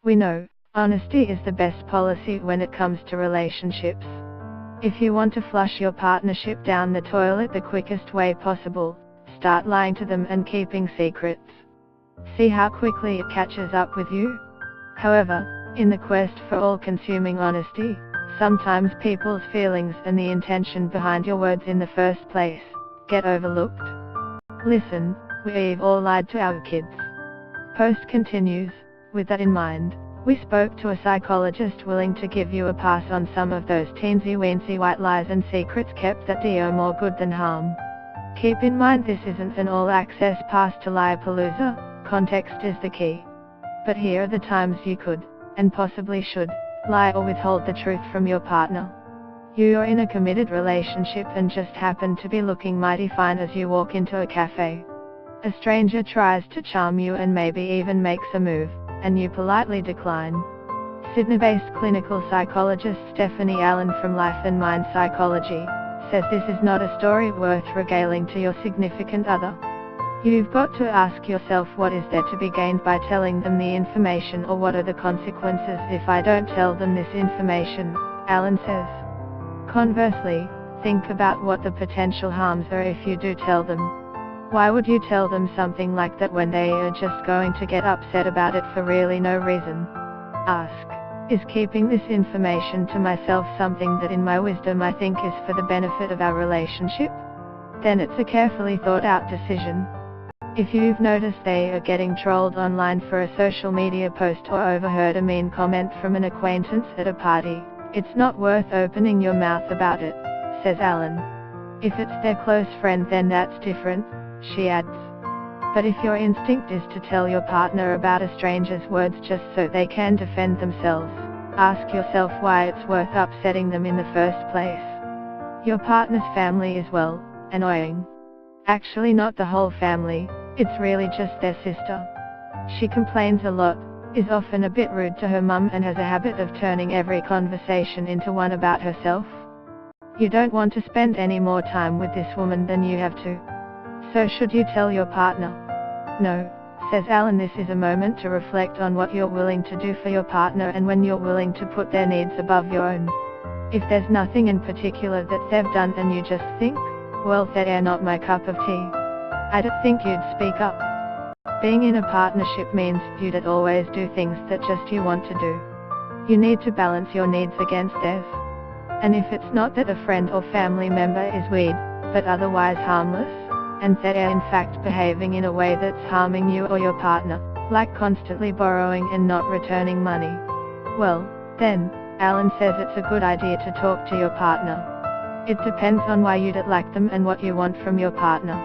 We know, honesty is the best policy when it comes to relationships. If you want to flush your partnership down the toilet the quickest way possible, start lying to them and keeping secrets. See how quickly it catches up with you. However, in the quest for all-consuming honesty, sometimes people's feelings and the intention behind your words in the first place get overlooked. Listen, we've all lied to our kids. Post continues, with that in mind, we spoke to a psychologist willing to give you a pass on some of those teensy-weensy white lies and secrets kept that do more good than harm. Keep in mind this isn't an all-access pass to Liapalooza, context is the key. But here are the times you could, and possibly should, lie or withhold the truth from your partner. You are in a committed relationship and just happen to be looking mighty fine as you walk into a cafe. A stranger tries to charm you and maybe even makes a move, and you politely decline. Sydney-based clinical psychologist Stephanie Allen from Life and Mind Psychology says this is not a story worth regaling to your significant other. You've got to ask yourself what is there to be gained by telling them the information, or what are the consequences if I don't tell them this information, Allen says. Conversely, think about what the potential harms are if you do tell them. Why would you tell them something like that when they are just going to get upset about it for really no reason? Ask, is keeping this information to myself something that in my wisdom I think is for the benefit of our relationship? Then it's a carefully thought out decision. If you've noticed they are getting trolled online for a social media post or overheard a mean comment from an acquaintance at a party, it's not worth opening your mouth about it, says Allen. If it's their close friend then that's different, she adds. But if your instinct is to tell your partner about a stranger's words just so they can defend themselves, ask yourself why it's worth upsetting them in the first place. Your partner's family is, well, annoying. Actually not the whole family, it's really just their sister. She complains a lot, is often a bit rude to her mum and has a habit of turning every conversation into one about herself. You don't want to spend any more time with this woman than you have to. So should you tell your partner? No, says Allen, this is a moment to reflect on what you're willing to do for your partner and when you're willing to put their needs above your own. If there's nothing in particular that they've done and you just think, well, they're not my cup of tea, I don't think you'd speak up. Being in a partnership means you'd always do things that just you want to do. You need to balance your needs against theirs. And if it's not that a friend or family member is weird, but otherwise harmless, and they're in fact behaving in a way that's harming you or your partner, like constantly borrowing and not returning money, well, then, Allen says it's a good idea to talk to your partner. It depends on why you'd like them and what you want from your partner.